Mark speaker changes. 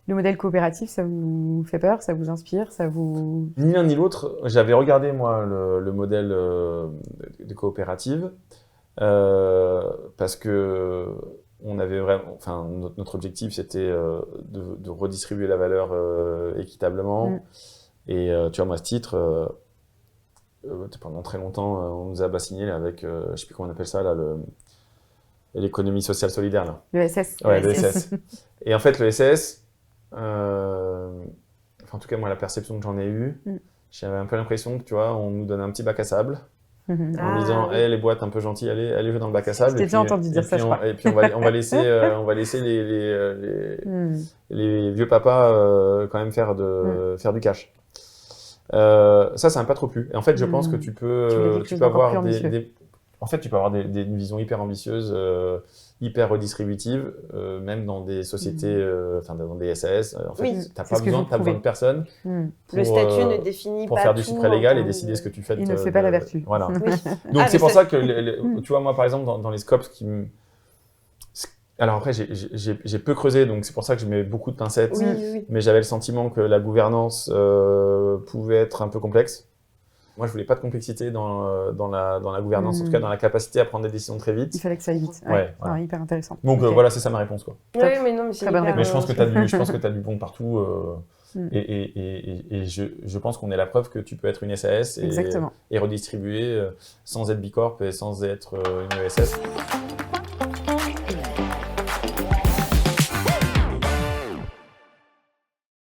Speaker 1: Le modèle coopératif, ça vous fait peur, ça vous inspire, ça vous...
Speaker 2: Ni l'un ni l'autre. J'avais regardé, moi, le modèle de coopérative parce que on avait vraiment, enfin, notre objectif, c'était de redistribuer la valeur équitablement. Et tu vois, moi, à ce titre, pendant très longtemps, on nous a bassiné avec, je sais plus comment on appelle ça, là, l'économie sociale solidaire, là.
Speaker 1: Le SS.
Speaker 2: Ouais, le SS. Et en fait, le SS, enfin, en tout cas, moi, la perception que j'en ai eue, j'avais un peu l'impression que, tu vois, on nous donne un petit bac à sable en disant, hey, les boîtes un peu gentilles, allez jouer dans le bac à sable.
Speaker 1: J'ai déjà entendu dire ça, je crois.
Speaker 2: Et puis, on va laisser les vieux papas quand même faire du cash. Ça m'a pas trop plu. Et en fait, je pense que tu peux avoir tu peux avoir une vision hyper ambitieuse, hyper redistributive, même dans des sociétés, enfin dans des SAS. En fait, t'as pas besoin de personne.
Speaker 3: Le statut ne définit
Speaker 2: pour
Speaker 3: pas
Speaker 2: faire du supralégal et
Speaker 3: de...
Speaker 2: décider ce que tu fais.
Speaker 1: Il ne fait pas la vertu.
Speaker 2: Voilà.
Speaker 3: Oui.
Speaker 2: Donc c'est pour ça que, tu vois, moi par exemple, dans les scopes, alors après, j'ai peu creusé, donc c'est pour ça que je mets beaucoup de pincettes. Mais j'avais le sentiment que la gouvernance pouvait être un peu complexe. Moi, je voulais pas de complexité dans la gouvernance, en tout cas dans la capacité à prendre des décisions très vite.
Speaker 1: Il fallait que ça aille vite.
Speaker 2: Ouais,
Speaker 1: voilà. Hyper intéressant.
Speaker 2: Donc voilà, c'est ça ma réponse, quoi.
Speaker 3: Oui, mais non, mais c'est hyper...
Speaker 2: Mais je pense que t'as du bon partout. Et je pense qu'on est la preuve que tu peux être une SAS et redistribuer sans être Bicorp et sans être une ESS.